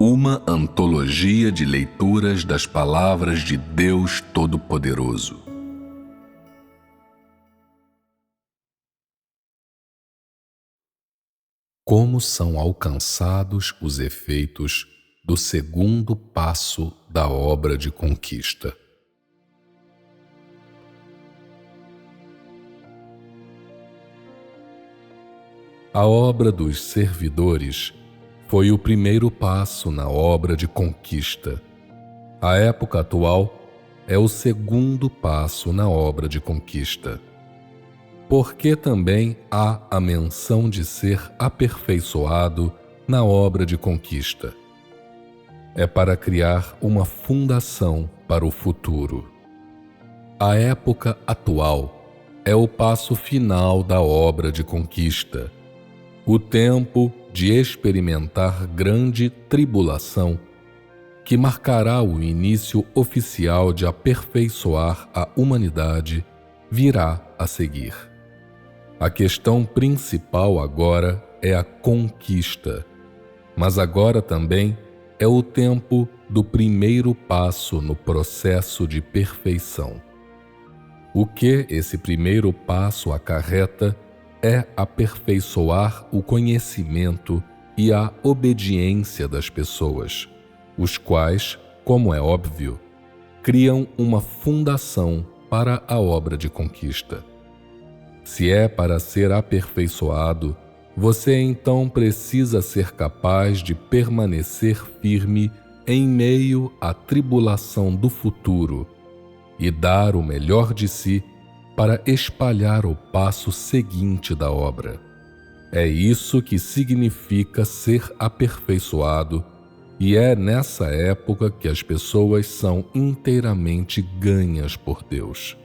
Uma antologia de leituras das palavras de Deus Todo-Poderoso. Como são alcançados os efeitos do segundo passo da obra de conquista? A obra dos servidores foi o primeiro passo na obra de conquista. A época atual é o segundo passo na obra de conquista. Porque também há a menção de ser aperfeiçoado na obra de conquista. É para criar uma fundação para o futuro. A época atual é o passo final da obra de conquista, o tempo de experimentar grande tribulação, que marcará o início oficial de aperfeiçoar a humanidade, virá a seguir. A questão principal agora é a conquista, mas agora também é o tempo do primeiro passo no processo de perfeição. O que esse primeiro passo acarreta é aperfeiçoar o conhecimento e a obediência das pessoas, os quais, como é óbvio, criam uma fundação para a obra de conquista. Se é para ser aperfeiçoado, você então precisa ser capaz de permanecer firme em meio à tribulação do futuro e dar o melhor de si para espalhar o passo seguinte da obra. É isso que significa ser aperfeiçoado, e é nessa época que as pessoas são inteiramente ganhas por Deus.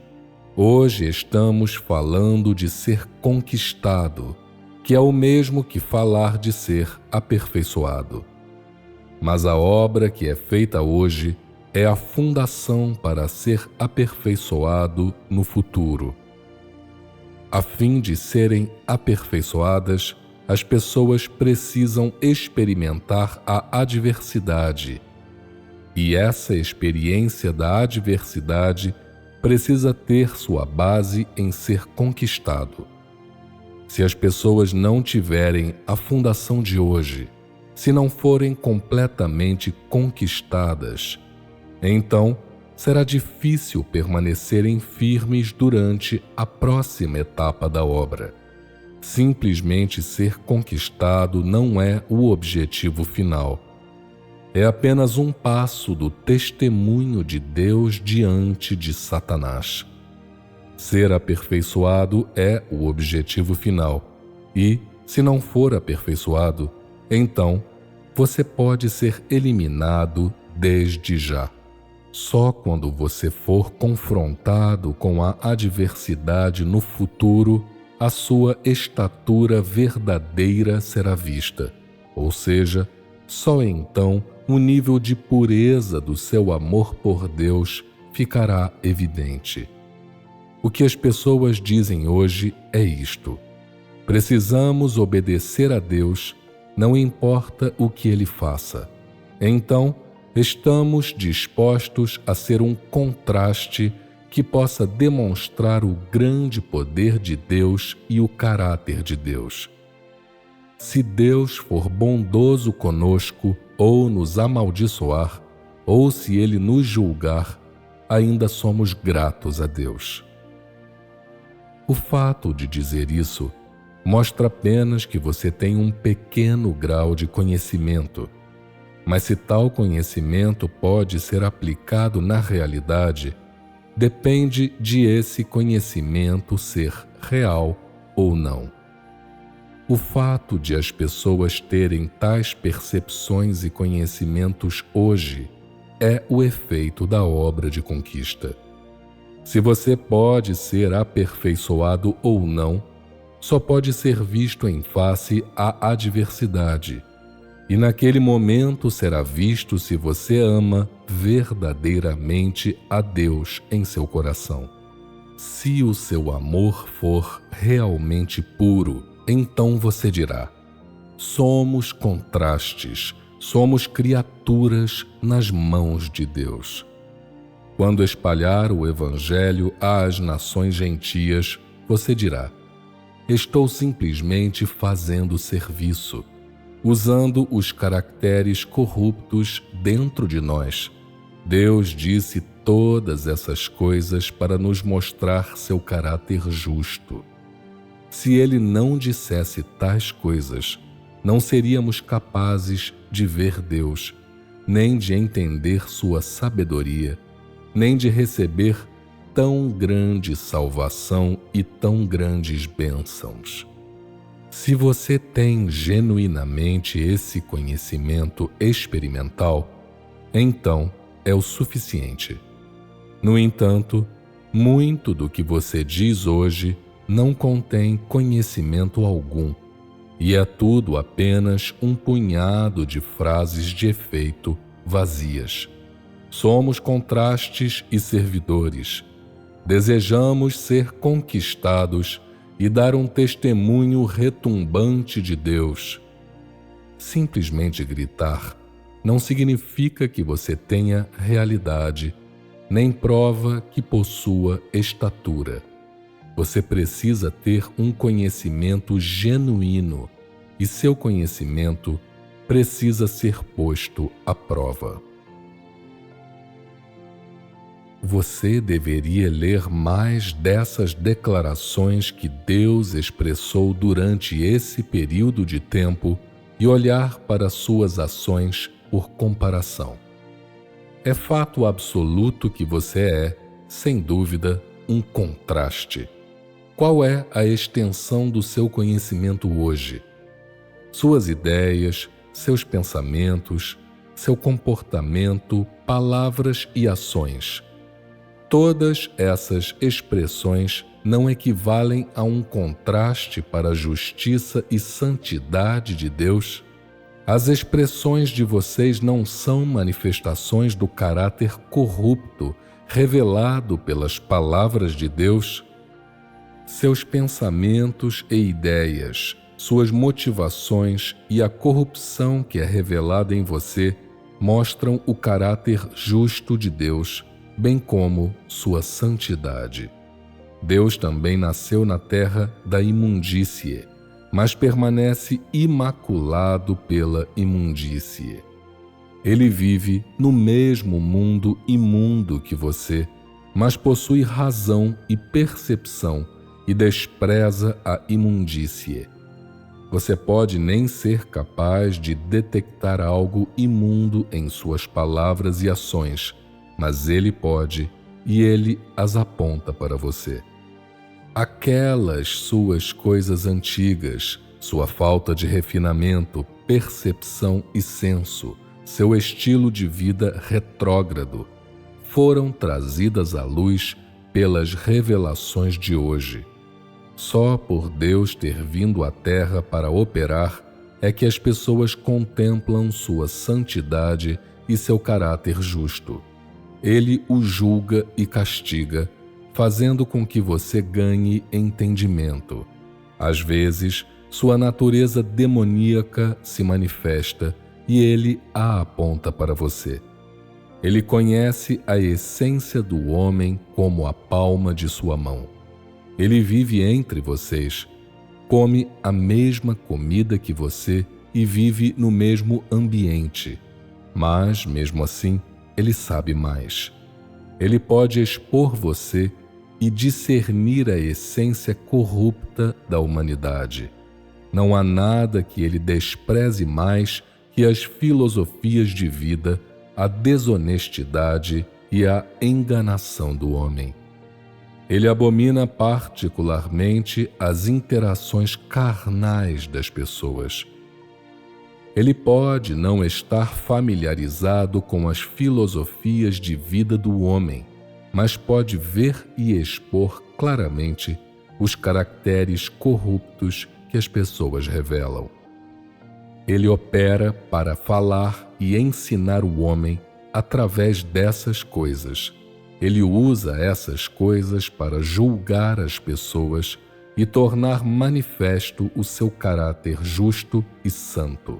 Hoje estamos falando de ser conquistado, que é o mesmo que falar de ser aperfeiçoado. Mas a obra que é feita hoje é a fundação para ser aperfeiçoado no futuro. A fim de serem aperfeiçoadas, as pessoas precisam experimentar a adversidade. E essa experiência da adversidade precisa ter sua base em ser conquistado. Se as pessoas não tiverem a fundação de hoje, se não forem completamente conquistadas, então será difícil permanecerem firmes durante a próxima etapa da obra. Simplesmente ser conquistado não é o objetivo final. É apenas um passo do testemunho de Deus diante de Satanás. Ser aperfeiçoado é o objetivo final, e, se não for aperfeiçoado, então você pode ser eliminado desde já. Só quando você for confrontado com a adversidade no futuro, a sua estatura verdadeira será vista, ou seja, só então o nível de pureza do seu amor por Deus ficará evidente. O que as pessoas dizem hoje é isto: precisamos obedecer a Deus, não importa o que Ele faça. Então, estamos dispostos a ser um contraste que possa demonstrar o grande poder de Deus e o caráter de Deus. Se Deus for bondoso conosco ou nos amaldiçoar, ou se Ele nos julgar, ainda somos gratos a Deus. O fato de dizer isso mostra apenas que você tem um pequeno grau de conhecimento. Mas se tal conhecimento pode ser aplicado na realidade, depende de esse conhecimento ser real ou não. O fato de as pessoas terem tais percepções e conhecimentos hoje é o efeito da obra de conquista. Se você pode ser aperfeiçoado ou não, só pode ser visto em face à adversidade. E naquele momento será visto se você ama verdadeiramente a Deus em seu coração. Se o seu amor for realmente puro, então você dirá: somos contrastes, somos criaturas nas mãos de Deus. Quando espalhar o Evangelho às nações gentias, você dirá: estou simplesmente fazendo serviço, usando os caracteres corruptos dentro de nós. Deus disse todas essas coisas para nos mostrar seu caráter justo. Se Ele não dissesse tais coisas, não seríamos capazes de ver Deus, nem de entender sua sabedoria, nem de receber tão grande salvação e tão grandes bênçãos. Se você tem genuinamente esse conhecimento experimental, então é o suficiente. No entanto, muito do que você diz hoje não contém conhecimento algum, e é tudo apenas um punhado de frases de efeito vazias. Somos contrastes e servidores. Desejamos ser conquistados e dar um testemunho retumbante de Deus. Simplesmente gritar não significa que você tenha realidade, nem prova que possua estatura. Você precisa ter um conhecimento genuíno, e seu conhecimento precisa ser posto à prova. Você deveria ler mais dessas declarações que Deus expressou durante esse período de tempo e olhar para suas ações por comparação. É fato absoluto que você é, sem dúvida, um contraste. Qual é a extensão do seu conhecimento hoje? Suas ideias, seus pensamentos, seu comportamento, palavras e ações. Todas essas expressões não equivalem a um contraste para a justiça e santidade de Deus? As expressões de vocês não são manifestações do caráter corrupto revelado pelas palavras de Deus? Seus pensamentos e ideias, suas motivações e a corrupção que é revelada em você mostram o caráter justo de Deus, bem como sua santidade. Deus também nasceu na terra da imundície, mas permanece imaculado pela imundície. Ele vive no mesmo mundo imundo que você, mas possui razão e percepção e despreza a imundície. Você pode nem ser capaz de detectar algo imundo em suas palavras e ações, mas Ele pode, e Ele as aponta para você. Aquelas suas coisas antigas, sua falta de refinamento, percepção e senso, seu estilo de vida retrógrado, foram trazidas à luz pelas revelações de hoje. Só por Deus ter vindo à Terra para operar é que as pessoas contemplam sua santidade e seu caráter justo. Ele o julga e castiga, fazendo com que você ganhe entendimento. Às vezes, sua natureza demoníaca se manifesta e ele a aponta para você. Ele conhece a essência do homem como a palma de sua mão. Ele vive entre vocês, come a mesma comida que você e vive no mesmo ambiente. Mas, mesmo assim, ele sabe mais. Ele pode expor você e discernir a essência corrupta da humanidade. Não há nada que ele despreze mais que as filosofias de vida, a desonestidade e a enganação do homem. Ele abomina particularmente as interações carnais das pessoas. Ele pode não estar familiarizado com as filosofias de vida do homem, mas pode ver e expor claramente os caracteres corruptos que as pessoas revelam. Ele opera para falar e ensinar o homem através dessas coisas. Ele usa essas coisas para julgar as pessoas e tornar manifesto o seu caráter justo e santo.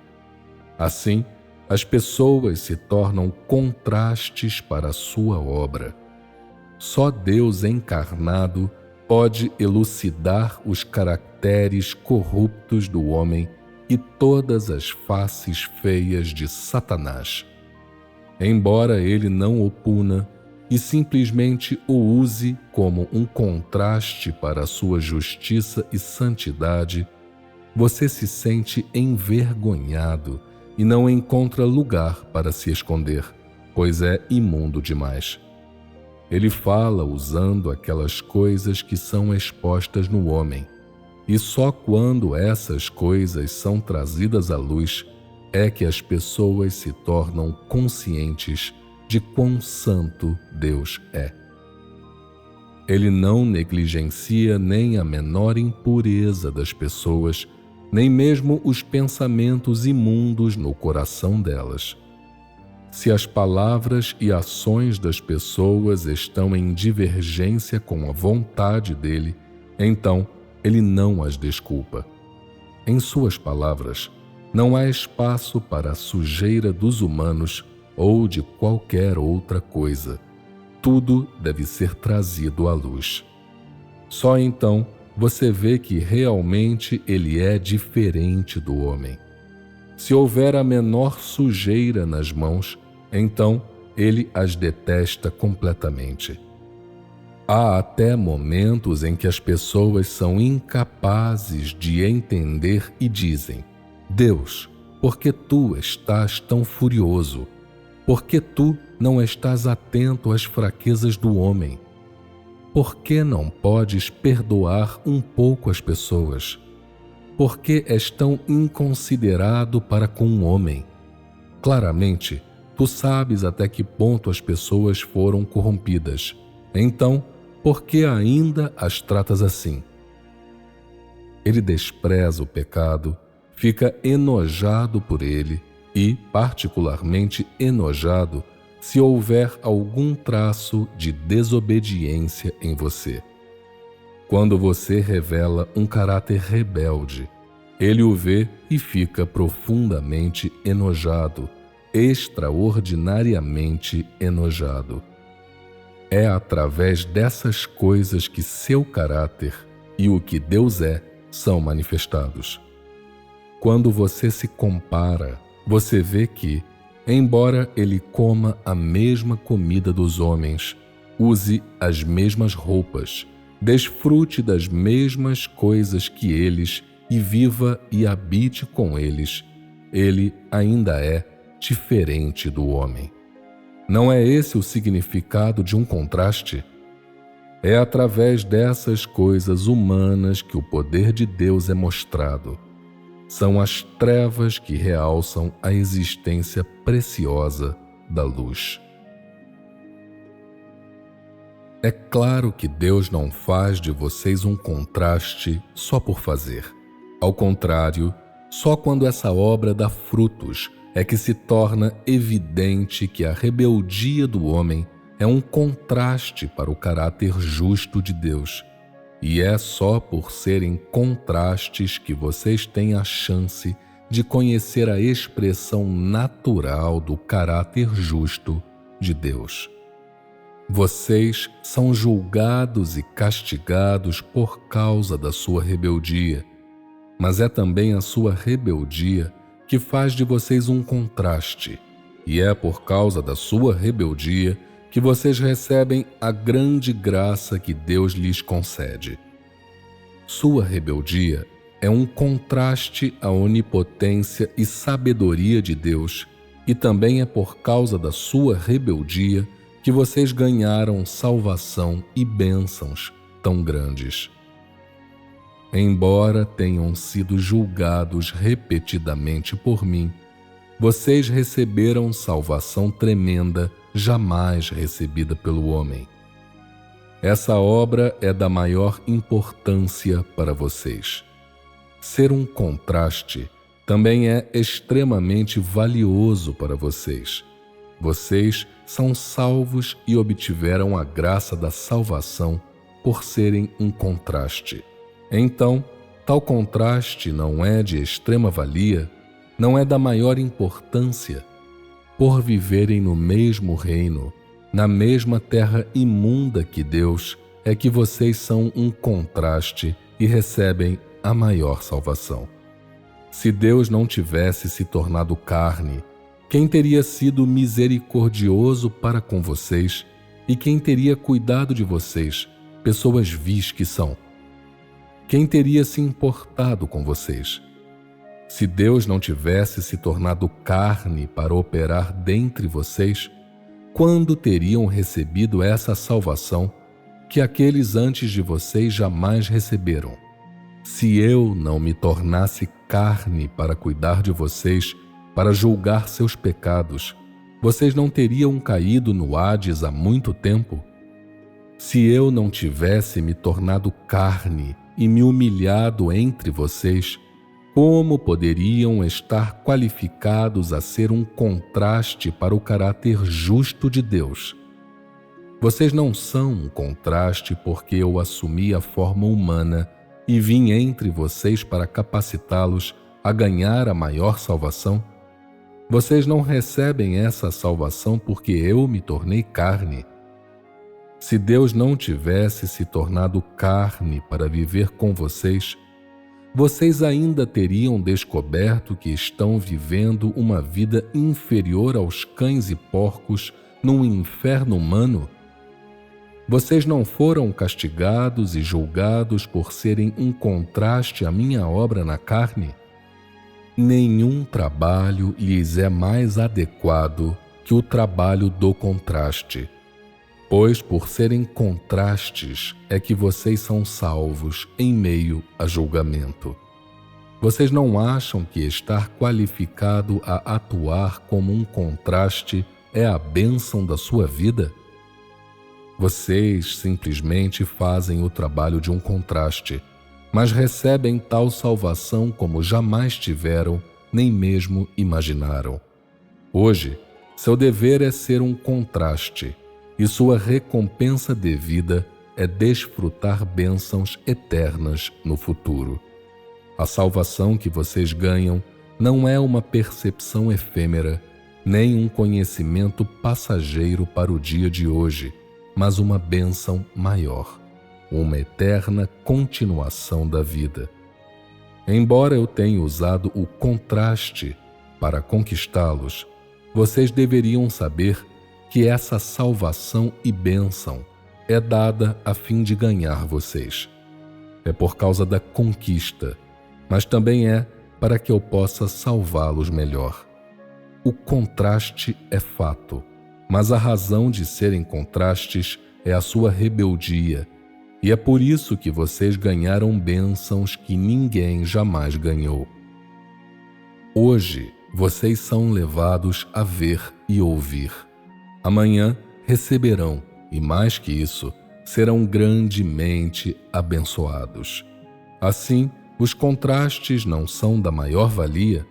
Assim, as pessoas se tornam contrastes para a sua obra. Só Deus encarnado pode elucidar os caracteres corruptos do homem e todas as faces feias de Satanás. Embora ele não o puna e simplesmente o use como um contraste para a sua justiça e santidade, você se sente envergonhado e não encontra lugar para se esconder, pois é imundo demais. Ele fala usando aquelas coisas que são expostas no homem, e só quando essas coisas são trazidas à luz é que as pessoas se tornam conscientes de quão santo Deus é. Ele não negligencia nem a menor impureza das pessoas, nem mesmo os pensamentos imundos no coração delas. Se as palavras e ações das pessoas estão em divergência com a vontade dele, então ele não as desculpa. Em suas palavras, não há espaço para a sujeira dos humanos ou de qualquer outra coisa. Tudo deve ser trazido à luz. Só então você vê que realmente ele é diferente do homem. Se houver a menor sujeira nas mãos, então ele as detesta completamente. Há até momentos em que as pessoas são incapazes de entender e dizem: Deus, por que tu estás tão furioso? Por que tu não estás atento às fraquezas do homem? Por que não podes perdoar um pouco as pessoas? Por que és tão inconsiderado para com um homem? Claramente, tu sabes até que ponto as pessoas foram corrompidas. Então, por que ainda as tratas assim? Ele despreza o pecado, fica enojado por ele e, particularmente enojado, se houver algum traço de desobediência em você. Quando você revela um caráter rebelde, ele o vê e fica profundamente enojado, extraordinariamente enojado. É através dessas coisas que seu caráter e o que Deus é são manifestados. Quando você se compara, você vê que, embora ele coma a mesma comida dos homens, use as mesmas roupas, desfrute das mesmas coisas que eles e viva e habite com eles, ele ainda é diferente do homem. Não é esse o significado de um contraste? É através dessas coisas humanas que o poder de Deus é mostrado. São as trevas que realçam a existência preciosa da luz. É claro que Deus não faz de vocês um contraste só por fazer. Ao contrário, só quando essa obra dá frutos é que se torna evidente que a rebeldia do homem é um contraste para o caráter justo de Deus. E é só por serem contrastes que vocês têm a chance de conhecer a expressão natural do caráter justo de Deus. Vocês são julgados e castigados por causa da sua rebeldia, mas é também a sua rebeldia que faz de vocês um contraste, e é por causa da sua rebeldia que vocês recebem a grande graça que Deus lhes concede. Sua rebeldia é um contraste à onipotência e sabedoria de Deus, e também é por causa da sua rebeldia que vocês ganharam salvação e bênçãos tão grandes. Embora tenham sido julgados repetidamente por mim, vocês receberam salvação tremenda jamais recebida pelo homem. Essa obra é da maior importância para vocês. Ser um contraste também é extremamente valioso para vocês. Vocês são salvos e obtiveram a graça da salvação por serem um contraste. Então, tal contraste não é de extrema valia, não é da maior importância, por viverem no mesmo reino, na mesma terra imunda que Deus, é que vocês são um contraste e recebem a maior salvação. Se Deus não tivesse se tornado carne, quem teria sido misericordioso para com vocês e quem teria cuidado de vocês, pessoas vis que são? Quem teria se importado com vocês? Se Deus não tivesse se tornado carne para operar dentre vocês, quando teriam recebido essa salvação que aqueles antes de vocês jamais receberam? Se eu não me tornasse carne para cuidar de vocês, para julgar seus pecados, vocês não teriam caído no Hades há muito tempo? Se eu não tivesse me tornado carne e me humilhado entre vocês, como poderiam estar qualificados a ser um contraste para o caráter justo de Deus? Vocês não são um contraste porque eu assumi a forma humana e vim entre vocês para capacitá-los a ganhar a maior salvação? Vocês não recebem essa salvação porque eu me tornei carne. Se Deus não tivesse se tornado carne para viver com vocês, vocês ainda teriam descoberto que estão vivendo uma vida inferior aos cães e porcos num inferno humano? Vocês não foram castigados e julgados por serem um contraste à minha obra na carne? Nenhum trabalho lhes é mais adequado que o trabalho do contraste, pois por serem contrastes é que vocês são salvos em meio a julgamento. Vocês não acham que estar qualificado a atuar como um contraste é a bênção da sua vida? Vocês simplesmente fazem o trabalho de um contraste, mas recebem tal salvação como jamais tiveram, nem mesmo imaginaram. Hoje, seu dever é ser um contraste, e sua recompensa devida é desfrutar bênçãos eternas no futuro. A salvação que vocês ganham não é uma percepção efêmera, nem um conhecimento passageiro para o dia de hoje, mas uma bênção maior, uma eterna continuação da vida. Embora eu tenha usado o contraste para conquistá-los, vocês deveriam saber que essa salvação e bênção é dada a fim de ganhar vocês. É por causa da conquista, mas também é para que eu possa salvá-los melhor. O contraste é fato, mas a razão de serem contrastes é a sua rebeldia, e é por isso que vocês ganharam bênçãos que ninguém jamais ganhou. Hoje, vocês são levados a ver e ouvir. Amanhã receberão, e mais que isso, serão grandemente abençoados. Assim, os contrastes não são da maior valia.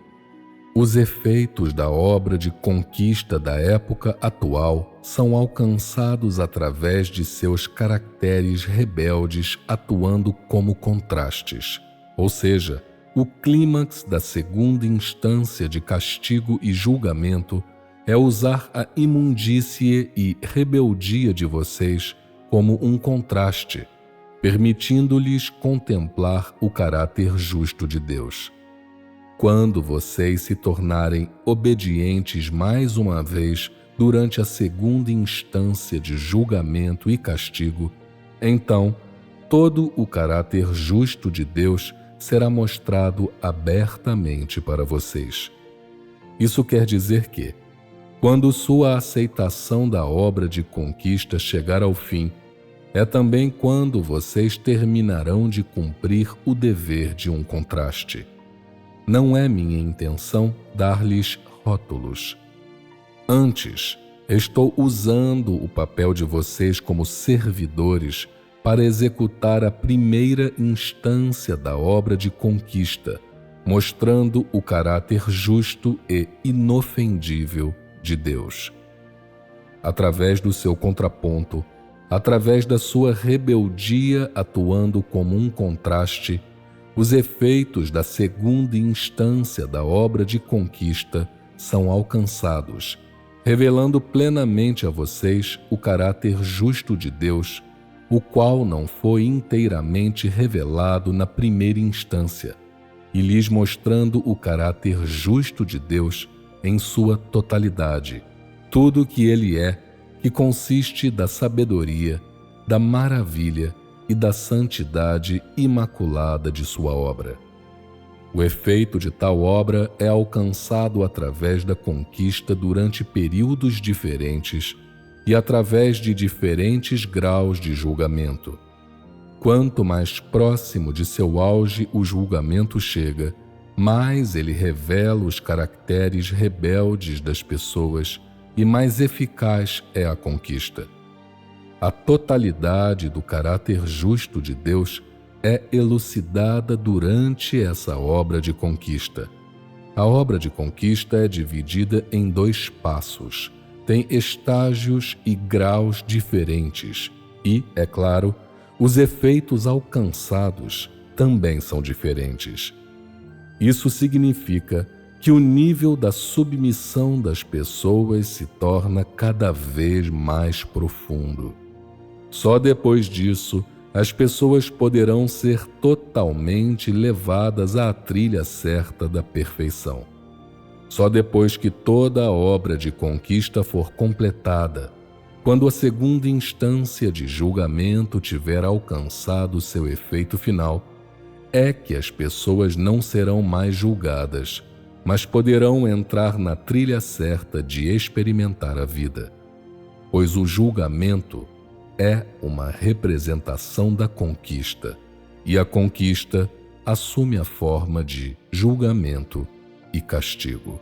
Os efeitos da obra de conquista da época atual são alcançados através de seus caracteres rebeldes atuando como contrastes, ou seja, o clímax da segunda instância de castigo e julgamento é usar a imundície e rebeldia de vocês como um contraste, permitindo-lhes contemplar o caráter justo de Deus. Quando vocês se tornarem obedientes mais uma vez durante a segunda instância de julgamento e castigo, então todo o caráter justo de Deus será mostrado abertamente para vocês. Isso quer dizer que, quando sua aceitação da obra de conquista chegar ao fim, é também quando vocês terminarão de cumprir o dever de um contraste. Não é minha intenção dar-lhes rótulos. Antes, estou usando o papel de vocês como servidores para executar a primeira instância da obra de conquista, mostrando o caráter justo e inofendível de Deus. Através do seu contraponto, através da sua rebeldia atuando como um contraste, os efeitos da segunda instância da obra de conquista são alcançados revelando plenamente a vocês o caráter justo de Deus, o qual não foi inteiramente revelado na primeira instância, e lhes mostrando o caráter justo de Deus em sua totalidade, tudo o que ele é, que consiste da sabedoria, da maravilha e da santidade imaculada de sua obra. O efeito de tal obra é alcançado através da conquista durante períodos diferentes e através de diferentes graus de julgamento. Quanto mais próximo de seu auge o julgamento chega, mais ele revela os caracteres rebeldes das pessoas e mais eficaz é a conquista. A totalidade do caráter justo de Deus é elucidada durante essa obra de conquista. A obra de conquista é dividida em 2 passos, tem estágios e graus diferentes e, é claro, os efeitos alcançados também são diferentes. Isso significa que o nível da submissão das pessoas se torna cada vez mais profundo. Só depois disso, as pessoas poderão ser totalmente levadas à trilha certa da perfeição. Só depois que toda a obra de conquista for completada, quando a segunda instância de julgamento tiver alcançado seu efeito final, é que as pessoas não serão mais julgadas, mas poderão entrar na trilha certa de experimentar a vida. Pois o julgamento é uma representação da conquista, e a conquista assume a forma de julgamento e castigo.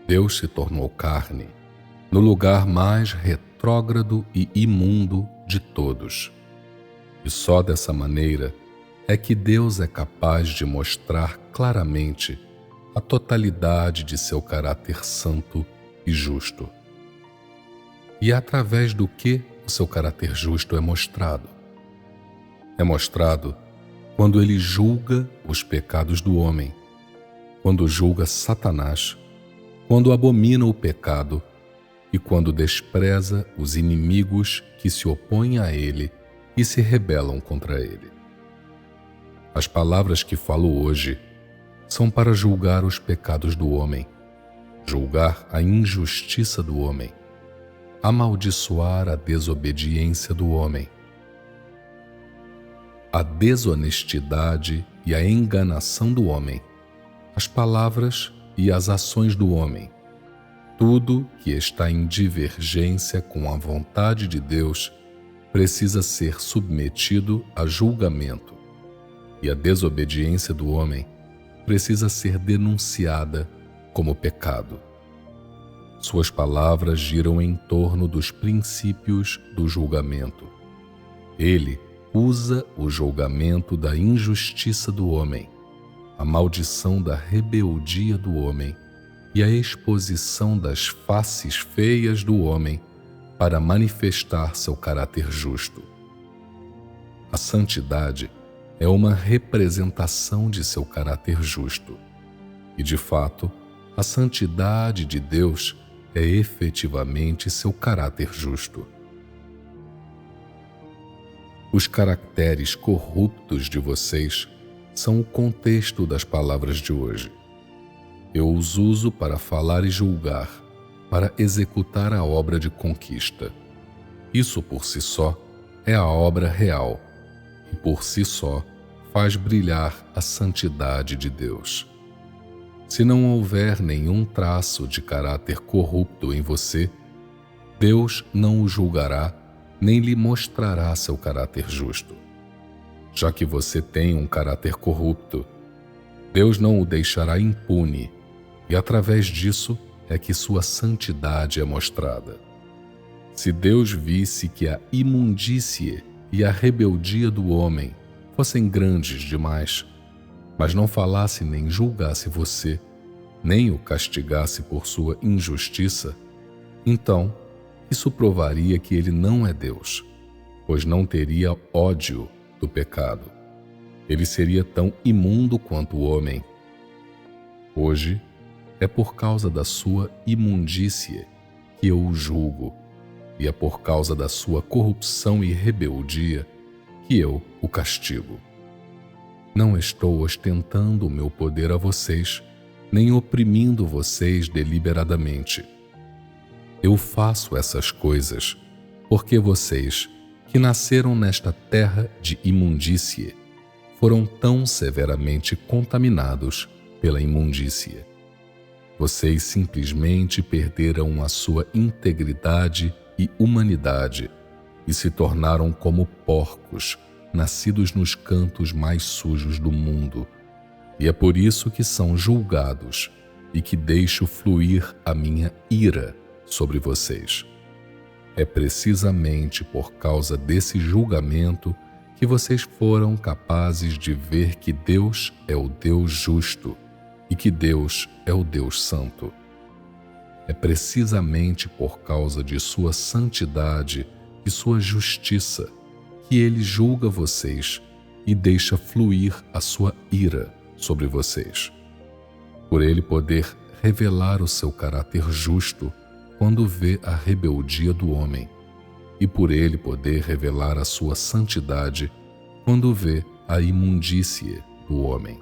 Deus se tornou carne no lugar mais retrógrado e imundo de todos. E só dessa maneira é que Deus é capaz de mostrar claramente a totalidade de seu caráter santo e justo. E é através do que o seu caráter justo é mostrado? É mostrado quando ele julga os pecados do homem, quando julga Satanás, quando abomina o pecado e quando despreza os inimigos que se opõem a ele e se rebelam contra ele. As palavras que falo hoje são para julgar os pecados do homem, julgar a injustiça do homem, amaldiçoar a desobediência do homem, a desonestidade e a enganação do homem, as palavras e as ações do homem, tudo que está em divergência com a vontade de Deus precisa ser submetido a julgamento, e a desobediência do homem precisa ser denunciada como pecado. Suas palavras giram em torno dos princípios do julgamento. Ele usa o julgamento da injustiça do homem, a maldição da rebeldia do homem e a exposição das faces feias do homem para manifestar seu caráter justo. A santidade é uma representação de seu caráter justo. E, de fato, a santidade de Deus é efetivamente seu caráter justo. Os caracteres corruptos de vocês são o contexto das palavras de hoje. Eu os uso para falar e julgar, para executar a obra de conquista. Isso por si só é a obra real e por si só faz brilhar a santidade de Deus. Se não houver nenhum traço de caráter corrupto em você, Deus não o julgará nem lhe mostrará seu caráter justo. Já que você tem um caráter corrupto, Deus não o deixará impune, e através disso é que sua santidade é mostrada. Se Deus visse que a imundície e a rebeldia do homem fossem grandes demais, mas não falasse nem julgasse você, nem o castigasse por sua injustiça, então isso provaria que ele não é Deus, pois não teria ódio do pecado. Ele seria tão imundo quanto o homem. Hoje, é por causa da sua imundície que eu o julgo, e é por causa da sua corrupção e rebeldia que eu o castigo. Não estou ostentando o meu poder a vocês, nem oprimindo vocês deliberadamente. Eu faço essas coisas porque vocês, que nasceram nesta terra de imundície, foram tão severamente contaminados pela imundície. Vocês simplesmente perderam a sua integridade e humanidade e se tornaram como porcos nascidos nos cantos mais sujos do mundo, e é por isso que são julgados e que deixo fluir a minha ira sobre vocês. É precisamente por causa desse julgamento que vocês foram capazes de ver que Deus é o Deus justo e que Deus é o Deus santo. É precisamente por causa de sua santidade e sua justiça que ele julga vocês e deixa fluir a sua ira sobre vocês. Por ele poder revelar o seu caráter justo quando vê a rebeldia do homem, e por ele poder revelar a sua santidade quando vê a imundície do homem.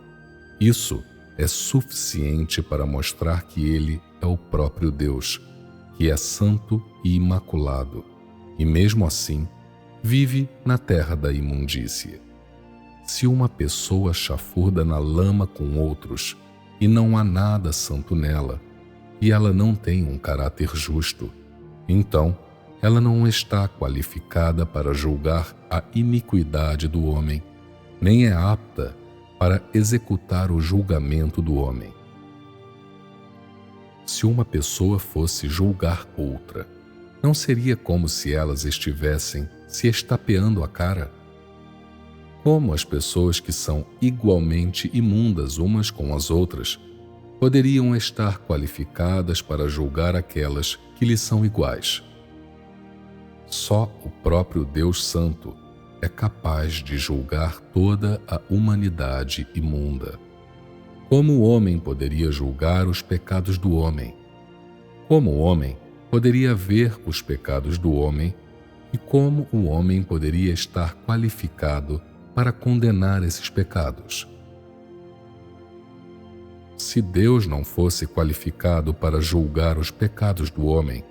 Isso é suficiente para mostrar que ele é o próprio Deus, que é santo e imaculado, e mesmo assim vive na terra da imundície. Se uma pessoa chafurda na lama com outros e não há nada santo nela, e ela não tem um caráter justo, então ela não está qualificada para julgar a iniquidade do homem, nem é apta para executar o julgamento do homem. Se uma pessoa fosse julgar outra, não seria como se elas estivessem se estapeando a cara? Como as pessoas que são igualmente imundas umas com as outras poderiam estar qualificadas para julgar aquelas que lhes são iguais? Só o próprio Deus Santo é capaz de julgar toda a humanidade imunda. Como o homem poderia julgar os pecados do homem? Como o homem poderia ver os pecados do homem? E como o homem poderia estar qualificado para condenar esses pecados? Se Deus não fosse qualificado para julgar os pecados do homem,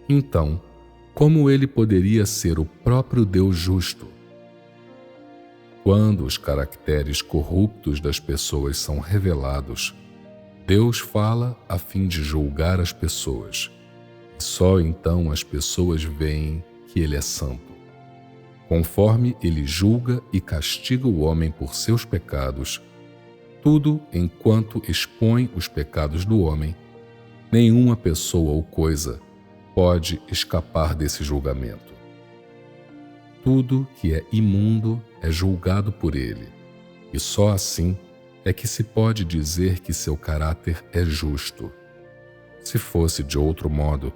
então, como ele poderia ser o próprio Deus justo? Quando os caracteres corruptos das pessoas são revelados, Deus fala a fim de julgar as pessoas. E só então as pessoas veem que ele é santo. Conforme ele julga e castiga o homem por seus pecados, tudo enquanto expõe os pecados do homem, nenhuma pessoa ou coisa pode escapar desse julgamento. Tudo que é imundo é julgado por ele, e só assim é que se pode dizer que seu caráter é justo. Se fosse de outro modo,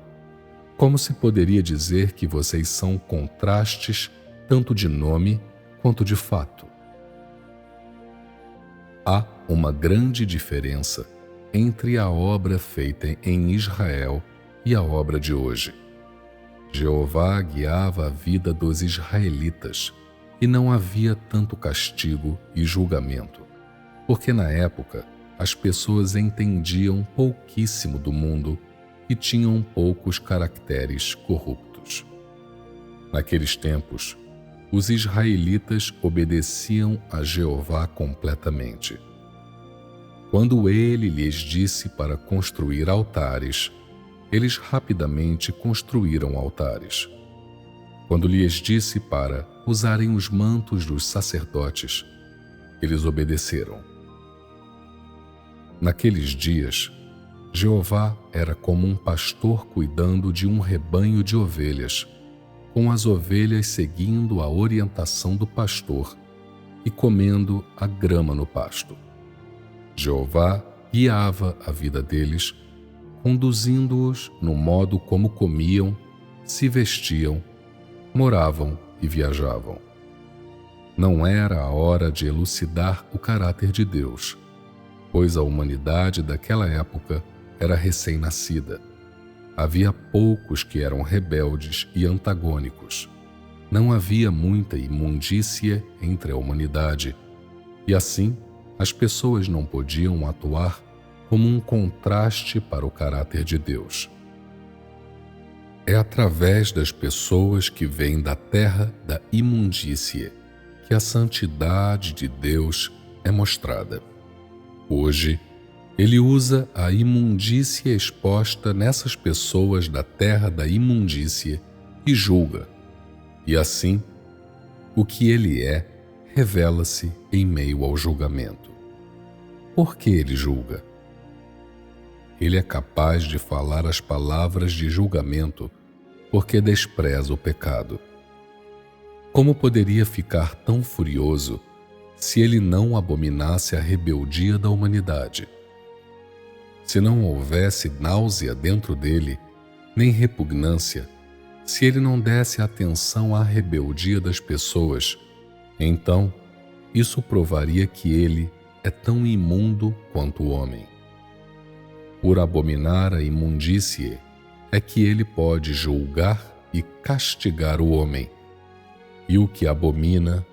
como se poderia dizer que vocês são contrastes tanto de nome quanto de fato? Há uma grande diferença entre a obra feita em Israel e a obra de hoje. Jeová guiava a vida dos israelitas e não havia tanto castigo e julgamento, porque na época as pessoas entendiam pouquíssimo do mundo e tinham poucos caracteres corruptos. Naqueles tempos, os israelitas obedeciam a Jeová completamente. Quando ele lhes disse para construir altares, eles rapidamente construíram altares. Quando lhes disse para usarem os mantos dos sacerdotes, eles obedeceram. Naqueles dias, Jeová era como um pastor cuidando de um rebanho de ovelhas, com as ovelhas seguindo a orientação do pastor e comendo a grama no pasto. Jeová guiava a vida deles, conduzindo-os no modo como comiam, se vestiam, moravam e viajavam. Não era a hora de elucidar o caráter de Deus, pois a humanidade daquela época era recém-nascida. Havia poucos que eram rebeldes e antagônicos. Não havia muita imundície entre a humanidade, e assim as pessoas não podiam atuar como um contraste para o caráter de Deus. É através das pessoas que vêm da terra da imundície que a santidade de Deus é mostrada. Hoje, Ele usa a imundície exposta nessas pessoas da terra da imundície e julga. E assim, o que Ele é revela-se em meio ao julgamento. Por que Ele julga? Ele é capaz de falar as palavras de julgamento porque despreza o pecado. Como poderia ficar tão furioso se Ele não abominasse a rebeldia da humanidade? Se não houvesse náusea dentro dele, nem repugnância, se Ele não desse atenção à rebeldia das pessoas, então isso provaria que Ele é tão imundo quanto o homem. Por abominar a imundície é que Ele pode julgar e castigar o homem, e o que abomina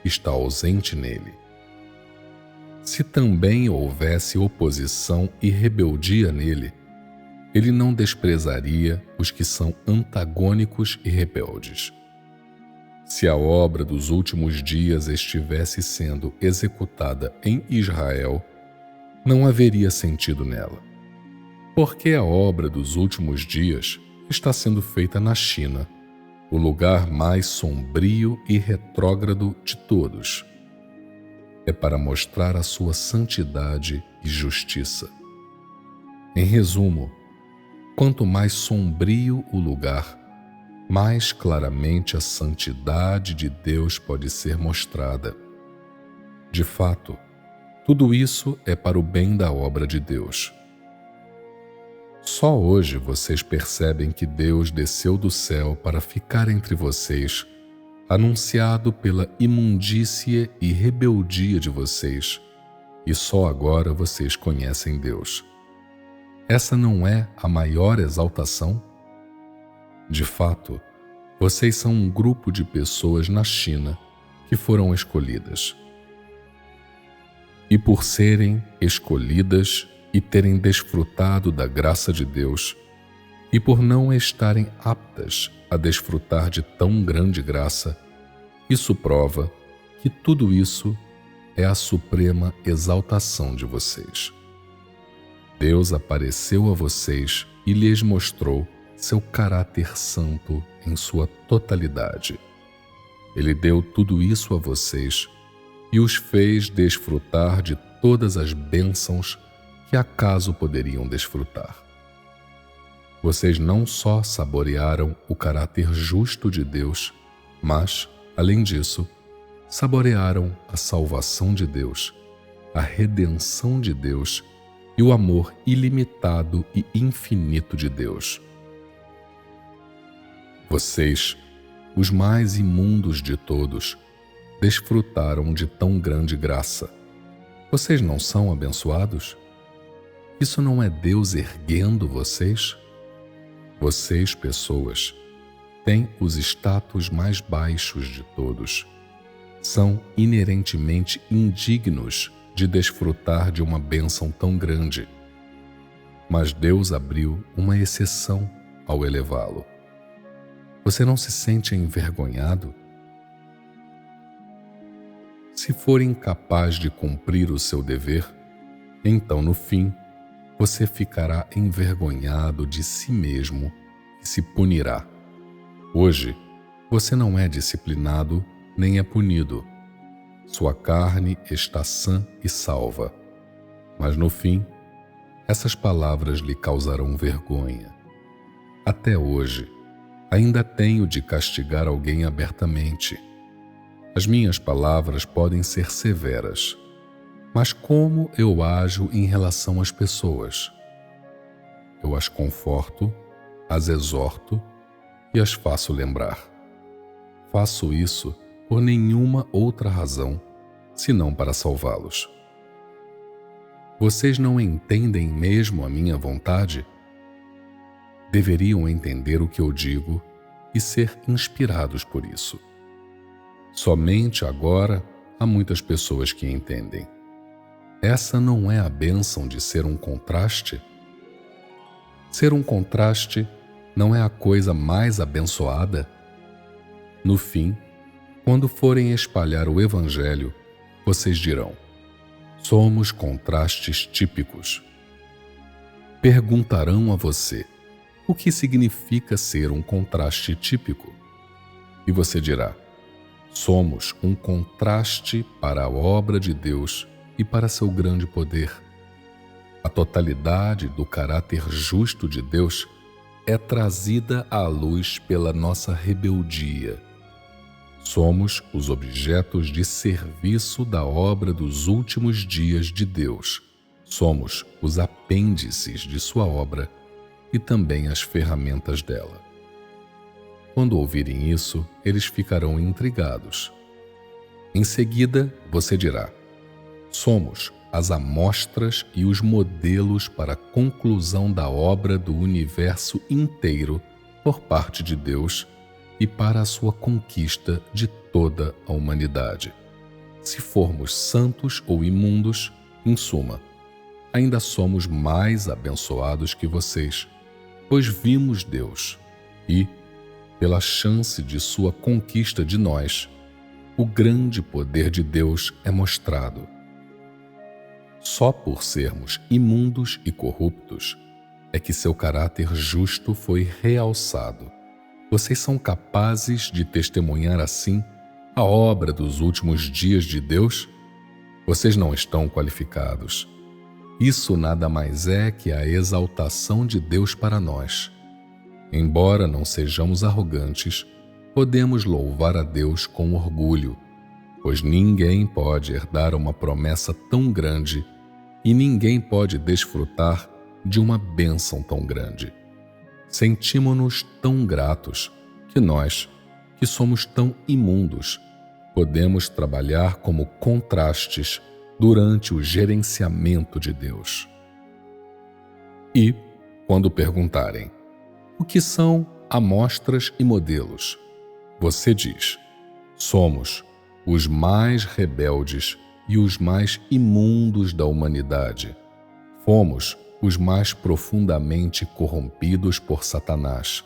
está ausente nele. Se também houvesse oposição e rebeldia nele, Ele não desprezaria os que são antagônicos e rebeldes. Se a obra dos últimos dias estivesse sendo executada em Israel, não haveria sentido nela. Porque a obra dos últimos dias está sendo feita na China, o lugar mais sombrio e retrógrado de todos. É para mostrar a sua santidade e justiça. Em resumo, quanto mais sombrio o lugar, mais claramente a santidade de Deus pode ser mostrada. De fato, tudo isso é para o bem da obra de Deus. Só hoje vocês percebem que Deus desceu do céu para ficar entre vocês, anunciado pela imundície e rebeldia de vocês, e só agora vocês conhecem Deus. Essa não é a maior exaltação? De fato, vocês são um grupo de pessoas na China que foram escolhidas. E por serem escolhidas e terem desfrutado da graça de Deus, e por não estarem aptas a desfrutar de tão grande graça, isso prova que tudo isso é a suprema exaltação de vocês. Deus apareceu a vocês e lhes mostrou seu caráter santo em sua totalidade. Ele deu tudo isso a vocês e os fez desfrutar de todas as bênçãos que acaso poderiam desfrutar. Vocês não só saborearam o caráter justo de Deus, mas, além disso, saborearam a salvação de Deus, a redenção de Deus e o amor ilimitado e infinito de Deus. Vocês, os mais imundos de todos, desfrutaram de tão grande graça. Vocês não são abençoados? Isso não é Deus erguendo vocês? Vocês, pessoas, têm os status mais baixos de todos. São inerentemente indignos de desfrutar de uma bênção tão grande. Mas Deus abriu uma exceção ao elevá-lo. Você não se sente envergonhado? Se for incapaz de cumprir o seu dever, então no fim, você ficará envergonhado de si mesmo e se punirá. Hoje, você não é disciplinado nem é punido. Sua carne está sã e salva. Mas no fim, essas palavras lhe causarão vergonha. Até hoje, ainda tenho de castigar alguém abertamente. As minhas palavras podem ser severas. Mas como eu ajo em relação às pessoas? Eu as conforto, as exorto e as faço lembrar. Faço isso por nenhuma outra razão, senão para salvá-los. Vocês não entendem mesmo a minha vontade? Deveriam entender o que eu digo e ser inspirados por isso. Somente agora há muitas pessoas que entendem. Essa não é a bênção de ser um contraste? Ser um contraste não é a coisa mais abençoada? No fim, quando forem espalhar o Evangelho, vocês dirão: somos contrastes típicos. Perguntarão a você: o que significa ser um contraste típico? E você dirá: somos um contraste para a obra de Deus e para seu grande poder. A totalidade do caráter justo de Deus é trazida à luz pela nossa rebeldia. Somos os objetos de serviço da obra dos últimos dias de Deus. Somos os apêndices de sua obra e também as ferramentas dela. Quando ouvirem isso, eles ficarão intrigados. Em seguida, você dirá: somos as amostras e os modelos para a conclusão da obra do universo inteiro por parte de Deus e para a sua conquista de toda a humanidade. Se formos santos ou imundos, em suma, ainda somos mais abençoados que vocês, pois vimos Deus e, pela chance de sua conquista de nós, o grande poder de Deus é mostrado. Só por sermos imundos e corruptos é que seu caráter justo foi realçado. Vocês são capazes de testemunhar assim a obra dos últimos dias de Deus? Vocês não estão qualificados. Isso nada mais é que a exaltação de Deus para nós. Embora não sejamos arrogantes, podemos louvar a Deus com orgulho, pois ninguém pode herdar uma promessa tão grande e ninguém pode desfrutar de uma bênção tão grande. Sentimos-nos tão gratos que nós, que somos tão imundos, podemos trabalhar como contrastes durante o gerenciamento de Deus. E, quando perguntarem: o que são amostras e modelos? Você diz: somos os mais rebeldes e os mais imundos da humanidade. Fomos os mais profundamente corrompidos por Satanás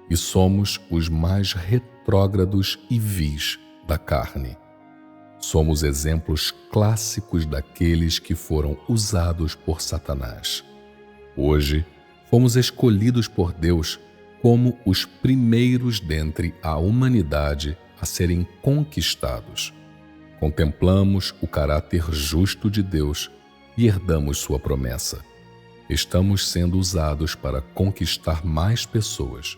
e somos os mais retrógrados e vis da carne. Somos exemplos clássicos daqueles que foram usados por Satanás. Hoje, fomos escolhidos por Deus como os primeiros dentre a humanidade a serem conquistados. Contemplamos o caráter justo de Deus e herdamos sua promessa. Estamos sendo usados para conquistar mais pessoas.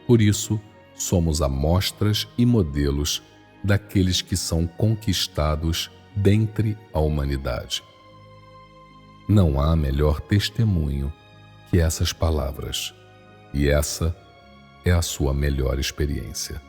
Por isso, somos amostras e modelos daqueles que são conquistados dentre a humanidade. Não há melhor testemunho que essas palavras, e essa é a sua melhor experiência.